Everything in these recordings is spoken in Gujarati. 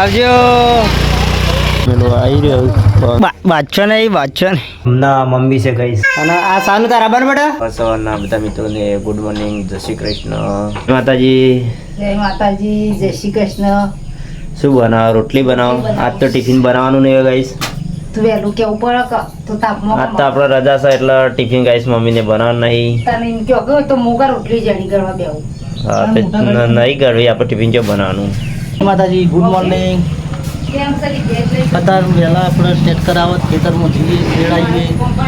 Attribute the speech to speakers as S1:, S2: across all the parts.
S1: આવજો પેલો આવી રહ્યો બાદશો નહીં ના મમ્મી છે કહીશ અને આ સાનું તારા બન બેટા સવારના બધા મિત્રોને ગુડ મોર્નિંગ જય શ્રી કૃષ્ણ
S2: માતાજી જય શ્રી કૃષ્ણ.
S1: શું બનાવો રોટલી બનાવો આજ તો ટિફિન બનાવવાનું નહીં ગાઈસ
S2: તું વહેલું કેવું પડે તો તાપમાં
S1: આજ તો આપણે રજા છે એટલે ટિફિન ગાઈસ મમ્મીને બનાવવાનું નહીં
S2: તને એમ કહો કે તો મોગા રોટલી જડી કરવા બેવું.
S1: હા તો નહીં કરવી આપણે ટિફિન જો બનાવવાનું.
S3: માતાજી ગુડ મોર્નિંગ. અત્યારે વહેલા આપણે ટ્રેક્ટર આવત ખેતરમાં જઈએ ખેડાઈએ.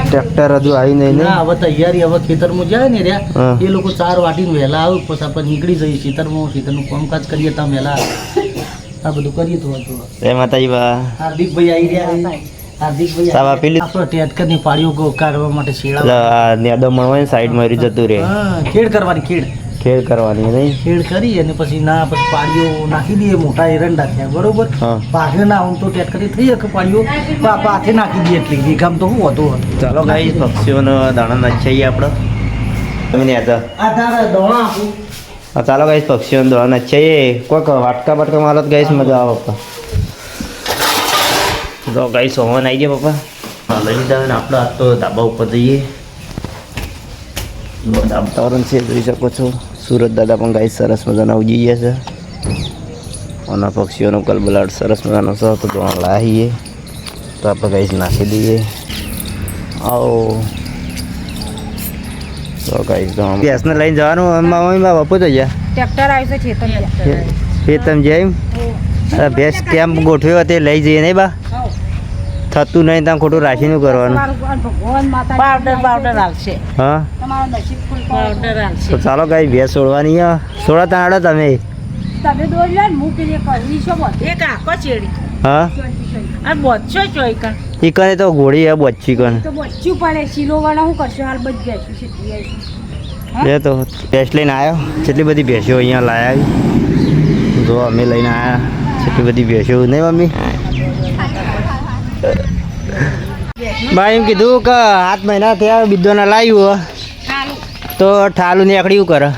S1: ટ્રેક્ટર હજુ આવી નહીં ને
S3: હવે તૈયારી હવે ખેતરમાં જાય ને રહ્યા એ લોકો 4 વાટીને વહેલા આવે પછી આપણે નીકળી જઈએ ખેતરનું કામકાજ કરીએ ત્યાં વહેલા આ બધું કરીએ થોડું.
S1: જય માતાજી બા.
S3: હાર્દિકભાઈ આવી રહ્યા. હાર્દિકભાઈ આપણે ટ્રેક્ટરની પાળીઓ કાઢવા માટે શેડા
S1: નેદો મળવાની સાઈડમાં રહી જતું રહે.
S3: ખેડ કરવાની ખેડ
S1: કરવાની નહીં
S3: ખેડ કરી અને પછી પાડીઓ નાખી દઈએ મોટા એરંડા થયા બરોબર. પાછળ ના આવું તો ટ્રેક્ટર થઈ શકે પાડીઓ પાથે નાખી દઈએ એટલી વીઘામ તો શું હતું.
S1: ચાલો ગાઈ પક્ષીઓનો દાણા નાખીએ આપણે તમે
S3: દોણા આપું.
S1: ચાલો ગાઈસ પક્ષીઓનો દાણા નાખીએ કોઈક વાટકા બાટકા મારો ગાઈસ મજા આવે પપ્પા. તો ગાઈસ હોવાન આવી ગયા પપ્પા લઈ લીધા ને આપણે આજ તો ધાબા ઉપર જઈએ. વાતાવરણ છે જોઈ શકો છો. સુરત દાદા પણ ગાઈસ સરસ મજાના ઉજી ગયા છે અને પક્ષીઓનો કલબલાટ સરસ મજાનો છે તો ધોરણ લાવીએ તો આપણે ગાઈસ નાખી દઈએ. આવો તો ગાઈસ તો ભેંસને લઈને જવાનું મમ્મી બાપુ તો ગયા
S2: ટ્રેક્ટર આવ્યું છે
S1: ખેતમ જાય ભેંસ કેમ ગોઠવ્યો તે લઈ જઈએ નહીં બા થતું નહીં ત્યાં ખોટું રાખીને કરવાનું.
S2: પાવડર આવશે.
S1: હા
S2: પાવડર આવશે.
S1: તો ચાલો ગાઈ ભેંસ છોડવાની છોડા ત્યાં આડો તમે
S2: દોરી લે હું પેલી કરવી છો બધે કાકો ચેડી.
S1: હા
S2: આ બચ્ચો ચોઈ કણ
S1: ઈ કને તો ઘોડી હે બચ્ચી કને
S2: તો બચ્ચું પડે શીલો વાળા હું કરશો હાલ બચ જાય છે.
S1: એ તો ભેંસ લઈને આવ્યો. કેટલી બધી ભેંસો અહીંયા લાયા જો અમે લઈને આવ્યા કેટલી બધી ભેંસો નહીં મમ્મી. ભાઈ એમ કીધું કે 7 મહિના થયા બીજોને લાવ્યું તો ઠાલું ને એકડી કરે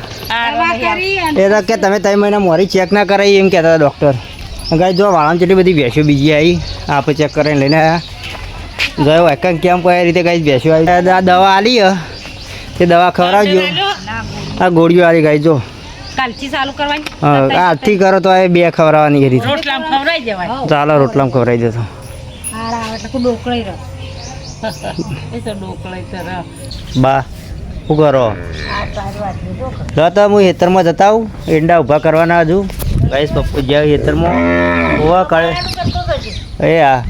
S1: એ તો કે તમે 3 મહિના મોરી ચેક ના કરાવી એમ કહેતા હતા ડૉક્ટર. ગાઈ જો વાળામાં કેટલી બધી ભેંસો બીજી આવી આપણે ચેક કરીને લઈને આવ્યા. ગયો એકમ કેમ કઈ રીતે ગાઈ ભેંસો આવી આ દવા આલી તે દવા ખવડાવજો. આ ગોળીઓ આલી ગાઈ જો
S2: કાલથી ચાલુ કરવાની.
S1: હા આજથી કરો તો એ 2 ખવડાવવાની એ રીતે.
S2: રોટલામાં ખવડાવી દેવાય.
S1: ચાલો રોટલામાં ખવડાવી દેતો. બા શું કરો તો હું ખેતરમાં જતા આવું ઈંડા ઊભા કરવાના હજુ ગાઈસ પપ્પુ જ્યાં ખેતરમાં ઊભા કાઢે એ હા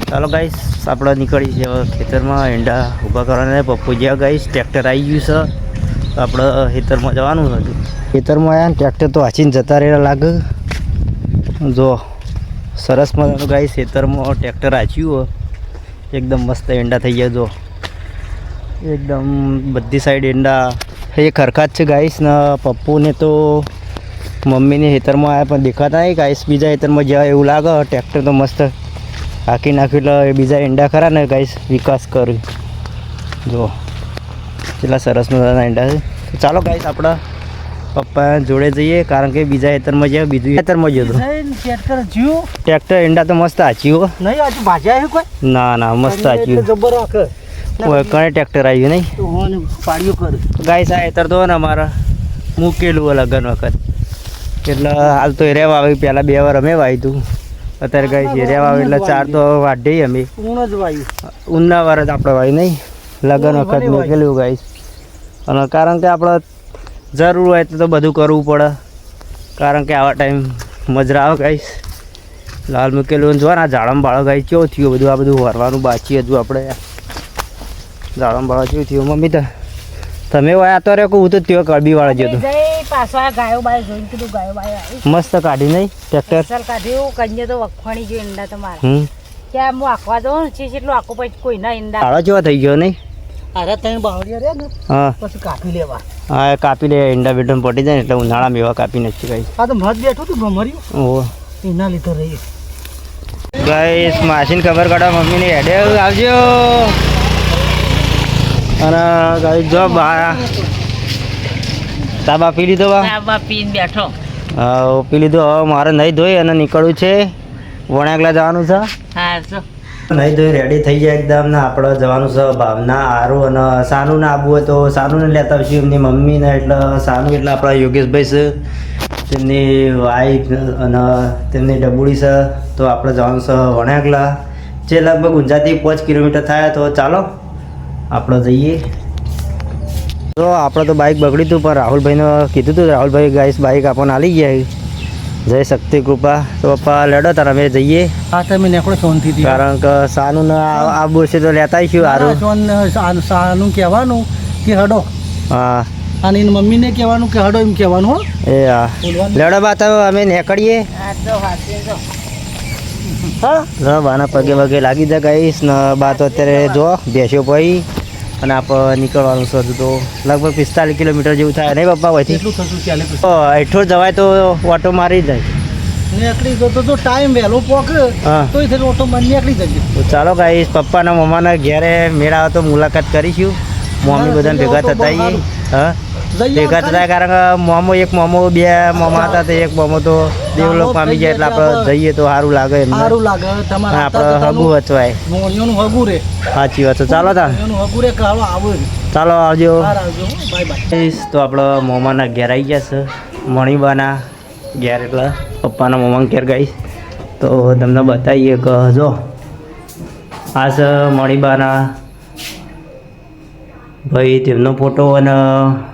S1: ચાલો ગાઈસ આપણે નીકળી છે ખેતરમાં ઈંડા ઊભા કરવાના. પપ્પુ જ્યાં ગાઈસ ટ્રેક્ટર આવી ગયું છે તો આપણે ખેતરમાં જવાનું હતું. ખેતરમાં આવ્યા ને ટ્રેક્ટર તો વાંચીને જતા રહેલા લાગે. જો સરસ મજાનું ગાઈસ ખેતરમાં ટ્રેક્ટર આચ્યું એકદમ મસ્ત ઈંડા થઈ ગયા. જો એકદમ બધી સાઈડ ઈંડા એ ખરખા જ છે ગાઈસ ને પપ્પુને તો મમ્મીને ખેતરમાં આવ્યા પણ દેખાતા નહીં ગાઈસ. બીજા ખેતરમાં જાય એવું લાગે ટ્રેક્ટર તો મસ્ત હાંકી નાખ્યું એટલે એ બીજા ઈંડા ખરા ને ગાઈસ વિકાસ કર્યું. જો કેટલા સરસ મજાના ઈંડા છે. તો ચાલો ગાઈસ આપણા પપ્પા જોડે જઈએ કારણ કે બીજા ખેતરમાં જાય બીજું ખેતરમાં જતો ટ્રેક્ટર ઈંડા તો મસ્ત હાચ્યું ના મસ્ત હાચ્યું કણે ટ્રેક્ટર આવ્યું નહીં ગાઈસ આ ખેતર તો ને અમારા મૂકેલું લગન વખત એટલે હાલ તો એરિયા વાવી પહેલાં 2 વાર અમે વાવ્યું હતું. અત્યારે ગાઈસ એરિયા વાવી એટલે 4 તો વાઢીએ અમે ઊનના વાર જ આપણે વાવી નહીં લગન વખત મૂકેલું ગાઈસ. અને કારણ કે આપણે જરૂર હોય તો બધું કરવું પડે કારણ કે આવા ટાઈમ મજરા આવે ગાઈસ. લાલ મૂકેલું જો ને ઝાડમ બાળો ગાઈસ કેવું થયું બધું આ બધું વરવાનું બાકી હજુ આપણે ઝાડમ બાળો કેવું થયું. મમ્મી તો તમે વાયા તો રે કહું તો ત્યાં કડબી વાળા જતો મસ્ત કાઢી નહીં ટ્રેક્ટર
S2: કાઢ્યું કન્યા તો વખવાણી જો ઈંડા તમારા ત્યાં હું આખવા જાઉં છે એટલું આખું પછી કોઈના ઈંડા
S1: કાળો જેવા થઈ ગયો નહીં.
S3: હા પછી કાપી લેવા.
S1: હા કાપી લે ઈંડા બેઠો પટી જાય ને એટલે ઉનાળામાં એવા કાપી નથી ગાઈસ.
S3: આ તો મત બેઠું હતું ભમર્યું
S1: ઓહો
S3: એના લીધે રહી
S1: ગાઈસ માસીને ખબર કાઢવા મમ્મીને હેડે આવજો. અને ગાઈસ જો બા તાબા પી લીધો બા
S2: પીને બેઠો
S1: હા પી લીધો. હવે મારે નહીં ધોઈ અને નીકળવું છે વણાકલા જવાનું છે
S2: હા જો
S1: નહીં તો રેડી થઈ જાય એકદમ ને આપણે જવાનું છે ભાવના આરું અને સાનું ને આવવું હોય તો સાનુને લેતા આવશું એમની મમ્મીને એટલે સાનું એટલે આપણા યોગેશભાઈ છે તેમની વાઈફ અને તેમની ડબુડી છે તો આપણે જવાનું છે વણાકલા જે લગભગ ઊંઝાથી 5 કિલોમીટર થાય તો ચાલો આપણે જઈએ તો આપણે તો બાઇક બગડી હતું પણ રાહુલભાઈને કીધું હતું રાહુલભાઈ ગાઈસ બાઇક આપણને આલી ગયા જય શક્તિ કૃપા તો પપ્પા લેડો તાર અમે જઈએ
S3: આ તમે નેકડો શાંતિથી
S1: કારણ કે સાનું ને આબુ છે તો લેતા આવીશું સારું
S3: સાનું કહેવાનું કે હડો
S1: હા
S3: અને એની મમ્મીને કહેવાનું કે હડો એમ કહેવાનું હો
S1: એ હા લેડો બા તો અમે નીકળીએ
S2: હા જો હાથે જો
S1: હા બાના પગે વગે લાગી જાય ગાઈશ ને બા તો અત્યારે જો બેસ્યો પછી અને આપણે નીકળવાનું છે હજુ તો લગભગ 45 કિલોમીટર જેવું થાય નહીં પપ્પા હોયથી
S3: એટલું થતું ચાલે
S1: હેઠો જવાય તો ઓટો મારી જાય
S3: નીકળી જતો તો ટાઈમ વહેલો પોકે
S1: હા
S3: તો એ ઓટો માં નીકળી જજો
S1: તો ચાલો ગાઈશ પપ્પાના મમ્માના ઘેરે મેળા આવે તો મુલાકાત કરીશું મમ્મી બધા ભેગા થતા આવીએ હા ભેગા થતા કારણ કે મોમો એક મોમો બે મોમા હતા તો એક મોમો તો દેવલોક પામી જાય એટલે આપણે જઈએ તો સારું લાગે એમને
S3: સારું લાગે તમારે
S1: આપણે હગું વચવાય
S3: મોણિયોનું હગું રે
S1: સાચી વાત છે ચાલો તા
S3: એનું હગું રે કાળો આવો
S1: ચાલો આવજો
S3: આવજો બાય બાય
S1: તો આપણે મોમાના ઘેર આવી ગયા છે મણીબાના ઘેર એટલે પપ્પાના મોમાના ઘેર ગઈશ તો તમને બતાવીએ કે જો આ છે મણીબાના ભાઈ તેમનો ફોટો અને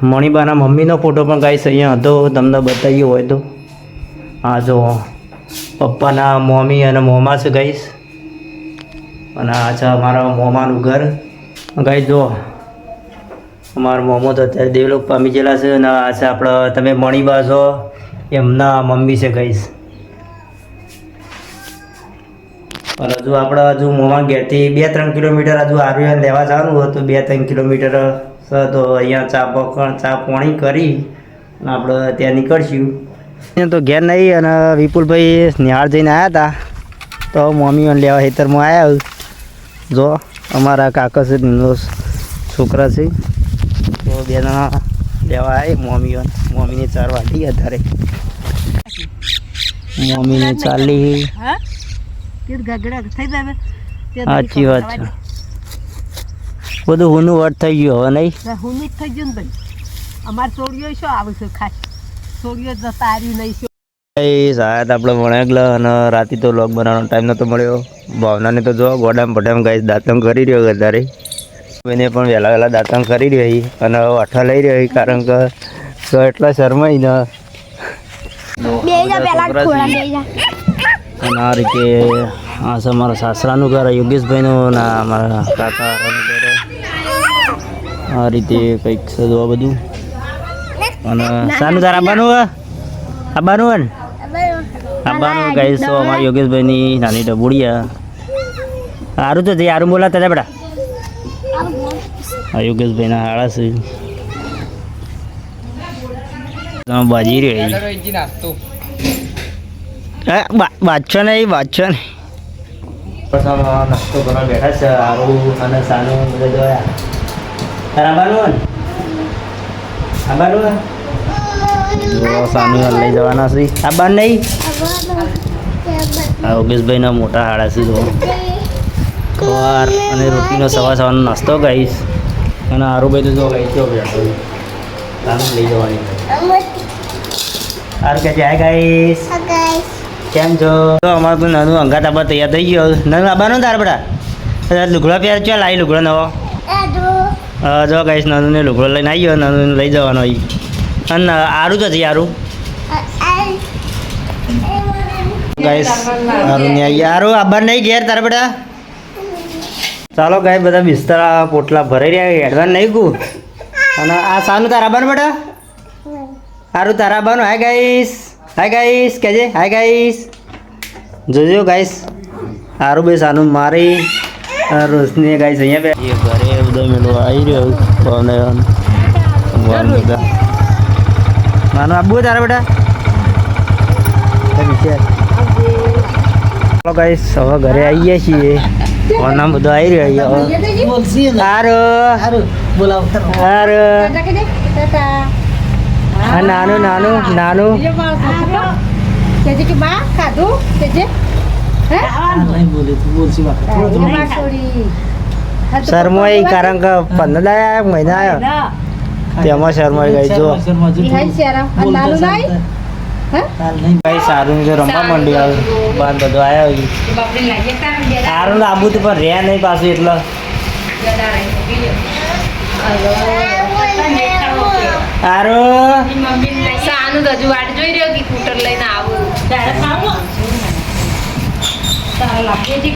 S1: મણીબાના મમ્મીનો ફોટો પણ ગાઈશ અહીંયા હતો તમને બતાવીએ હોય તો આ જો પપ્પાના મમ્મી અને મોમા છે ગાઈશ અને આ છે અમારા મોમાનું ઘર ગાઈશ જો અમારા મોમો તો અત્યારે દેવલોક પામી ગયેલા છે અને આ છે આપણે તમે મણીબા છો એમના મમ્મી છે ગાઈશ અને હજુ આપણે હજુ મોમા ઘેરથી 2-3 કિલોમીટર હજુ આર્યન લેવા જવાનું હોય તો 2-3 કિલોમીટર છે તો અહીંયા ચા પાણી કરી અને આપણે ત્યાં નીકળશું અહીંયા તો ઘેર નહીં અને વિપુલભાઈ નિહાળ જઈને આવ્યા હતા તો મમ્મીઓને લેવા ખેતરમાં આવ્યા જો અમારા કાકા છે એમનો છોકરા છે તો 2 જણા લેવા આવી મમ્મીને 4 વાગી અત્યારે મમ્મીને ચાલી
S2: હા કે ગગડા થઈ જાય
S1: સાચી વાત છે બધું હુનું વટ થઈ ગયું હવે નહીં
S2: હું જ થઈ ગયું ને ભાઈ અમારે સોડિયો શું આવે છે ખાસ સોડિયો જ તારી નહીં શું
S1: સાહેબ આપણે ભણેગલા અને રાતે તો લોક બનાવવાનો ટાઈમ નહોતો મળ્યો ભાવનાને તો જો ગોડામ પટામ ગાઈસ દાંતણ કરી રહ્યો અત્યારે એને પણ વહેલા વહેલા દાંતણ કરી રહી અને અઠા લઈ રહી કારણ કે તો એટલા શરમાઈ ને અને આ રીતે આ છે મારા સાસરાનું ઘર યોગેશભાઈનું ને મારા કાકાનું ઘર આ રીતે કંઈક છે આ બધું અને શાનું તાર આવવાનું આવવાનું ને આવવાનું ગાઈશ તો અમારા યોગેશભાઈની નાની ડબુડિયા સારું તો જઈ સારું બોલાતા હતા બેટા આ યોગેશભાઈના હાળા છે તમે બાજી રહી બાદશો નહીં બાદશો નહીં નાસ્તો કરવા બેઠા છે આરું અને સાનું બધા જોયા તારા આવવાનું આવવાનું જો સાનું લઈ જવાના છે આવવાનું નહીં આ યોગેશભાઈના મોટા હાડા છે જો ખવાર અને રોટીનો સવારનો નાસ્તો ગાઈશ અને આરુભાઈ તો જો ગાઈશ જો બેઠો સાનું લઈ જવાની સારું કે જાય ગાઈશ કેમ છો તો અમારું કોઈ નાનું અંગાત આપવા તૈયાર થઈ ગયો નાનું આવવાનો તાર બધા લુગડો પહેર ચાલ આવી લુગડો નવો જો ગાઈશ નાનુને લુગડો લઈને આવી ગયો નાનું લઈ જવાનો અહીં અને આરું તો છે આરું ગાઈશ આરું ને આવી આરું આબાર નહીં ઘેર તારા બેટા ચાલો ગાય બધા બિસ્તરા પોટલા ભરાઈ રહ્યા એડવાન્સ નહીં ગયું અને આ સાનું તારા આવવાનું બેટા સારું તારા આવવાનું હાય ગાઈસ કહેજે હાય ગાઈસ જોજો ગાઈસ સારું બે સાનું મારી રોશની ગાઈસ અહીંયા બે એ ઘરે બધો મેળો આવી રહ્યો ભગવાન બધા માનું આપવું તારા બેટા ચાલો ગાઈસ હવે ઘરે આવી ગયા છીએ કોના બધું આવી રહ્યો સારું હા નાનું
S3: નહીં બોલે તું બોલશી વાત થોડો
S2: એમાં છોડી. હા, તો
S1: શરમાઈ
S2: પપ્પા
S1: કારણ કે 15 દાડા આયા, મહિના આવ્યો તેમાં શરમાઈ ગઈ જો
S2: નિહાળ શેરા. અને નાનું નહીં? હે?
S1: ભાઈ સારું છે રમવા માંડી આવે બાર બધો આવ્યો સારું લાંબુ તો પણ રહ્યા નહીં પાછું એટલે સારું
S4: સાનું તો હજુ વાટ જોઈ રહ્યો કે સ્કૂટર લઈને આવું
S2: તારે ખાવું? તારે લાગીએ છે